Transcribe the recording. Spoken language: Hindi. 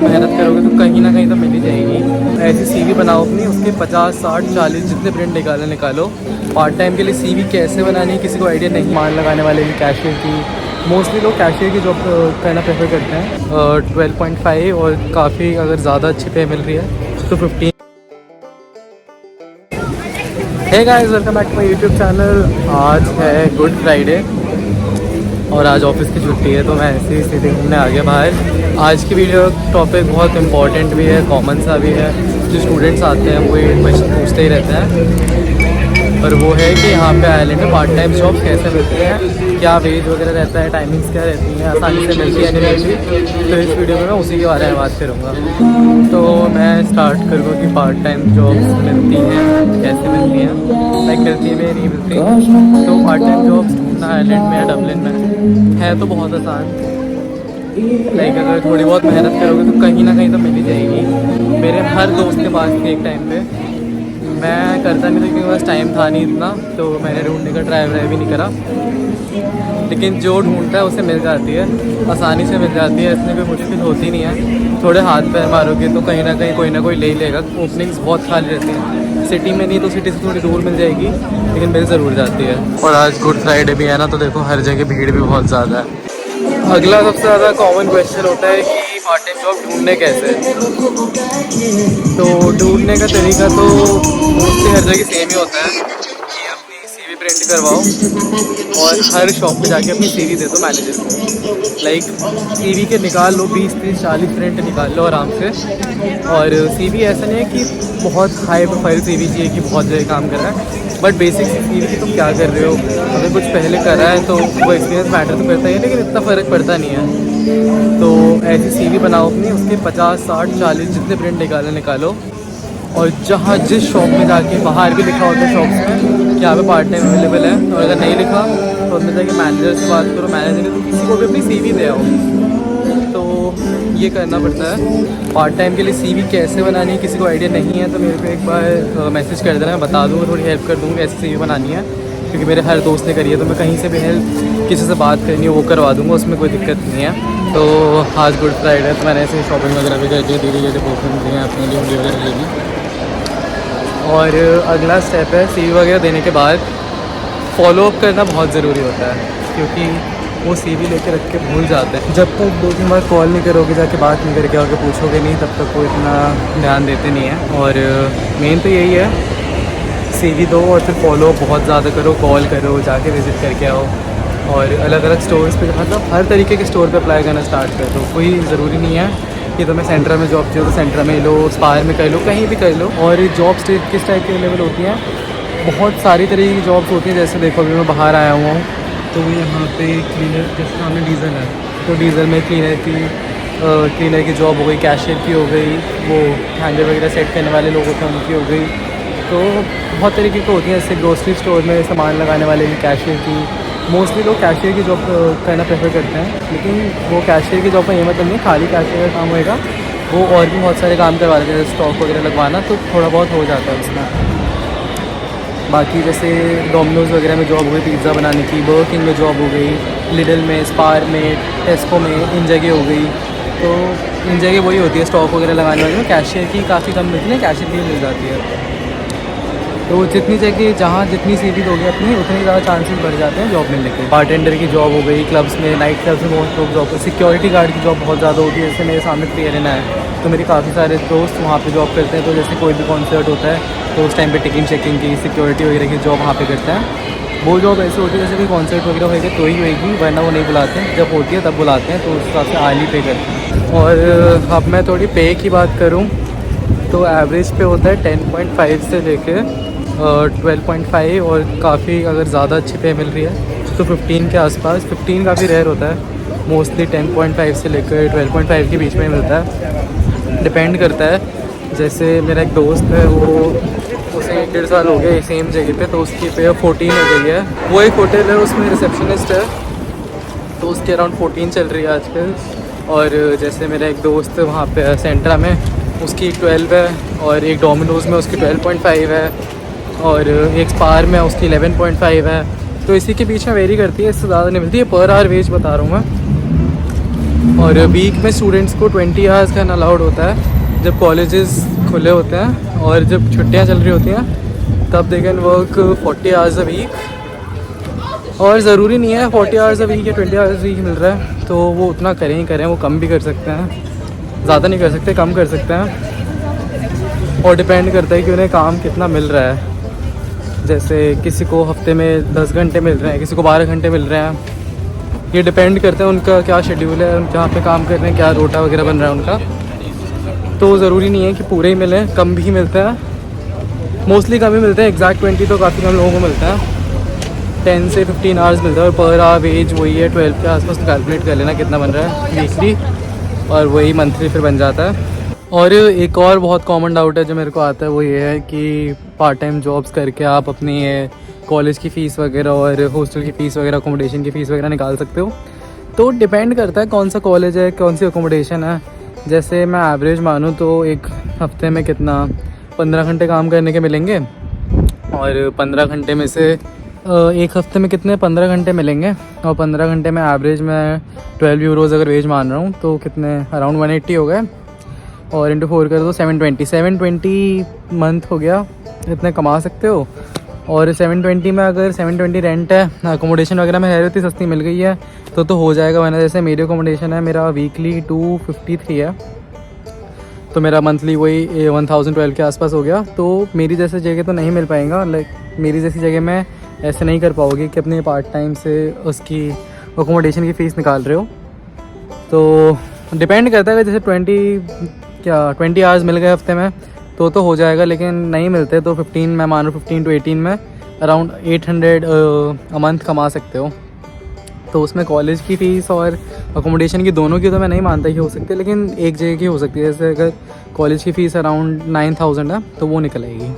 मेहनत करोगे तो कहीं ना कहीं तो मिल ही जाएगी। ऐसी सीवी बनाओ अपनी, उसके 50, 60, 40 जितने प्रिंट निकालो। पार्ट टाइम के लिए सीवी कैसे बनानी है किसी को आइडिया नहीं। मान लगाने वाले की कैशियर की, मोस्टली लोग कैशियर की जॉब करना प्रेफर करते हैं। 12.5 और काफ़ी अगर ज़्यादा अच्छी पे मिल रही है तो 15। Hey guys, welcome back to my YouTube channel. आज है गुड फ्राइडे और आज ऑफिस की छुट्टी है तो मैं ऐसे ही सीधे घूमने आ गया बाहर। आज की वीडियो टॉपिक बहुत इंपॉर्टेंट भी है, कॉमन सा भी है। जो स्टूडेंट्स आते हैं वो ये क्वेश्चन पूछते ही रहते हैं, और वो है कि यहाँ पे आइलैंड में पार्ट टाइम जॉब कैसे मिलती हैं, क्या वेज वगैरह रहता है, टाइमिंग्स क्या रहती हैं, आसानी से मिलती है नहीं मिलती। तो इस वीडियो में मैं उसी के बारे में बात करूँगा। तो मैं स्टार्ट करूँगा कि पार्ट टाइम जॉब्स मिलती हैं कैसे मिलती हैं, लाइक मिलती है नहीं मिलती। तो पार्ट टाइम जॉब्स ढूंढना आइलैंड में या डबलिन में है तो बहुत आसान। लाइक अगर थोड़ी बहुत मेहनत करोगे तो कहीं ना कहीं तो मिल ही जाएगी। मेरे हर दोस्त के पास थी एक टाइम पे, मैं करता नहीं था क्योंकि मेरे पास टाइम था नहीं इतना, तो मैंने ढूंढने का ट्राई व्राई भी नहीं करा। लेकिन जो ढूंढता है उसे मिल जाती है, आसानी से मिल जाती है, इसमें कोई मुश्किल होती नहीं है। थोड़े हाथ पैर मारोगे तो कहीं ना कोई ले ही लेगा। ओपनिंग्स बहुत खाली रहती हैं, सिटी में नहीं तो सिटी से थोड़ी दूर मिल जाएगी, लेकिन मिल ज़रूर जाती है। और आज गुड फ्राइडे भी है ना, तो देखो हर जगह भीड़ भी बहुत ज़्यादा है। अगला सबसे ज़्यादा कॉमन क्वेश्चन होता है कि पार्ट टाइम जॉब ढूंढने कैसे। तो ढूंढने का तरीका तो मोस्टली हर जगह सेम ही होता है कि अपनी सीवी प्रिंट करवाओ और हर शॉप पे जाके अपनी सीवी दे दो मैनेजर को। लाइक सीवी के निकाल लो 20, 30, 40 प्रिंट निकाल लो आराम से। और सीवी ऐसा नहीं है कि बहुत हाई प्रोफाइल सीवी चाहिए कि बहुत जगह काम कर रहा है, बट बेसिक सीवी की तुम क्या कर रहे हो, अगर कुछ पहले करा है तो वो एक्सपीरियंस मैटर तो करता ही है, लेकिन इतना फ़र्क पड़ता नहीं है। तो ऐसी सीवी बनाओ अपनी, उसके 50, 60, 40 जितने प्रिंट निकालो। और जहाँ जिस शॉप में जाके, बाहर भी लिखा होता है शॉप्स में कि यहाँ पे पार्ट टाइम अवेलेबल है, और अगर नहीं लिखा तो उसमें जाके मैनेजर से बात करो। मैनेजर तो किसी को भी अपनी सीवी दे आओ। तो ये करना पड़ता है। पार्ट टाइम के लिए सीवी कैसे बनानी है किसी को आइडिया नहीं है तो मेरे को एक बार मैसेज कर देना, मैं बता दूँगा, थोड़ी हेल्प कर दूँगा ऐसी सीवी बनानी है, क्योंकि मेरे हर दोस्त ने करी है। तो मैं कहीं से भी हेल्प किसी से बात करनी है वो करवा दूँगा, उसमें कोई दिक्कत नहीं है। तो आज गुड फ्राइडे है तो मैंने ऐसे शॉपिंग वगैरह भी कर दी, धीरे धीरे बुकिंग दी है अपने लिए, उंगली वगैरह ले ली। और अगला स्टेप है सीवी वगैरह देने के बाद फॉलोअप करना बहुत ज़रूरी होता है, क्योंकि वो सीवी लेके रख के भूल जाते हैं। जब तक 2-3 बार कॉल नहीं करोगे, जाके बात नहीं करके आओगे, पूछोगे नहीं, तब तक वो इतना ध्यान देते नहीं हैं। और मेन तो यही है, सीवी दो और फिर फॉलोअप बहुत ज़्यादा करो, कॉल करो, जाके विज़िट करके आओ। और अलग अलग स्टोर्स पे, मतलब हर तरीके के स्टोर पे अप्लाई करना स्टार्ट कर दो। कोई ज़रूरी नहीं है कि तुम्हें सेंटर में जॉब चाहिए तो सेंटर में लो, स्पायर में कर लो, कहीं भी कर लो। और जॉब स्टेट किस टाइप की अवेलेबल होती हैं, बहुत सारी तरीके की जॉब्स होती हैं। जैसे देखो अभी मैं बाहर आया हुआ हूँ तो यहाँ पे क्लीनर, जिसका नाम है डीजल है, तो डीजल में क्लीनर की जॉब हो गई, कैशियर की हो गई, वो हैंडल वगैरह सेट करने वाले लोग होते हैं उनकी हो गई। तो बहुत तरीके की होती हैं। जैसे ग्रोसरी स्टोर में सामान लगाने वाले की, कैशियर की, मोस्टली लोग कैशियर की जॉब करना प्रेफर करते हैं। लेकिन वो कैशियर की जॉब का ये मतलब नहीं खाली कैशियर का काम होएगा, वो और भी बहुत सारे काम करवा देते हैं, जैसे स्टॉक वगैरह लगवाना, तो थोड़ा बहुत हो जाता है उसमें। बाकी जैसे डोमिनोज़ वगैरह में जॉब हो गई, पिज़्ज़ा बनाने की, बर्गर किंग में जॉब हो गई, लिडल में, स्पार में, टेस्को में, इन जगह हो गई। तो इन जगह वही होती है स्टॉक वगैरह लगाने वाली में। कैशियर की काफ़ी कम मिलती है, कैशियर की मिल जाती है। तो जितनी जगह जहाँ जितनी सीवी दोगे अपनी, उतनी ज़्यादा चांसेस बढ़ जाते हैं जॉब मिलने के। बारटेंडर की जॉब हो गई, क्लब्स में, नाइट क्लब्स में बहुत लोग जॉब, सिक्योरिटी गार्ड की जॉब बहुत ज़्यादा होती है। जैसे मेरे सामने प्री एरेना है, तो मेरे काफ़ी सारे दोस्त वहाँ पे जॉब करते हैं। तो जैसे कोई भी कॉन्सर्ट होता है तो उस टाइम पे टिकट चेकिंग की, सिक्योरिटी वगैरह की जॉब वहाँ पे करते हैं। वो जॉब ऐसी होती है जैसे कोई कॉन्सर्ट वगैरह होएगा तो ही होएगी, वरना वो नहीं बुलाते हैं। जब होती है तब बुलाते हैं, तो उस हिसाब से आर्ली पे करते हैं। और अब मैं थोड़ी पे की बात करूँ तो एवरेज पे होता है 10.5 से लेकर 12.5, और काफ़ी अगर ज़्यादा अच्छी पे मिल रही है तो 15 के आसपास। 15 काफ़ी रेयर होता है, मोस्टली 10.5 से लेकर 12.5 के बीच में मिलता है, डिपेंड करता है। जैसे मेरा एक दोस्त है, वो उसे 1-1.5 साल हो गया सेम जगह पे, तो उसकी पे 14 हो गई है। वो एक होटल है, उसमें रिसेप्शनिस्ट है, तो उसके अराउंड 14 चल रही है आजकल। और जैसे मेरा एक दोस्त वहाँ पे सेंट्रा में, उसकी 12 है, और एक डोमिनोज़ में उसकी 12.5 है, और एक स्पार में उसकी 11.5 है। तो इसी के बीच में वेरी करती है, इससे ज़्यादा नहीं मिलती है। पर आवर वेज बता रहा हूँ मैं। और वीक में स्टूडेंट्स को 20 आवर्स का अलाउड होता है जब कॉलेजेस खुले होते हैं, और जब छुट्टियां चल रही होती हैं तब they can work 40 hours a week. और ज़रूरी नहीं है 40 आवर्स अ वीक या 20 आवर्स वीक मिल रहा है तो वो उतना करें ही करें, वो कम भी कर सकते हैं, ज़्यादा नहीं कर सकते, कम कर सकते हैं। और डिपेंड करता है कि उन्हें काम कितना मिल रहा है। जैसे किसी को हफ्ते में 10 घंटे मिल रहे हैं, किसी को 12 घंटे मिल रहे हैं, ये डिपेंड करता है उनका क्या शेड्यूल है, जहाँ पे काम कर रहे हैं क्या रोटा वगैरह बन रहा है उनका। तो ज़रूरी नहीं है कि पूरे ही मिलें, कम भी मिलता है, मोस्टली कम ही मिलते हैं। एग्जैक्ट 20 तो काफ़ी कम लोगों को मिलता है, 10 से 15 आवर्स मिलता है। और पर आवर वेज वही है 12 के आसपास, तो कैलकुलेट कर लेना कितना बन रहा है वीकली, और वही मंथली फिर बन जाता है। और एक और बहुत कॉमन डाउट है जो मेरे को आता है, वो ये है कि पार्ट टाइम जॉब्स करके आप अपनी कॉलेज की फ़ीस वगैरह और हॉस्टल की फ़ीस वगैरह, अकोमोडेशन की फ़ीस वगैरह निकाल सकते हो। तो डिपेंड करता है कौन सा कॉलेज है, कौन सी अकोमोडेशन है। जैसे मैं एवरेज मानूँ तो एक हफ्ते में कितना 15 घंटे काम करने के मिलेंगे, और 15 घंटे में से एक हफ्ते में कितने 15 घंटे मिलेंगे, और 15 घंटे में एवरेज मैं 12 यूरोज़ अगर वेज मान रहा हूँ तो कितने अराउंड 180 हो गए, और इंटू 4 कर दो 720 मंथ हो गया, इतने कमा सकते हो। और 720 में अगर 720 रेंट है, अकोमोडेशन वगैरह में है इतनी सस्ती मिल गई है तो हो जाएगा। वरना जैसे मेरी अकोमोडेशन है, मेरा वीकली 253 है, तो मेरा मंथली वही 1012 के आसपास हो गया। तो मेरी जैसे जगह तो नहीं मिल पाएगा, लाइक मेरी जैसी जगह में ऐसे नहीं कर पाओगे कि अपने पार्ट टाइम से उसकी अकोमोडेशन की फ़ीस निकाल रहे हो। तो डिपेंड करता है, जैसे 20 आवर्स मिल गए हफ्ते में तो हो जाएगा, लेकिन नहीं मिलते तो 15 मैं मान रहा हूँ 15 to 18 में अराउंड 800 अ मंथ कमा सकते हो। तो उसमें कॉलेज की फ़ीस और अकोमोडेशन की दोनों की तो मैं नहीं मानता कि हो सकती है, लेकिन एक जगह की हो सकती है। जैसे अगर कॉलेज की फ़ीस अराउंड 9000 है तो वो निकल आएगी।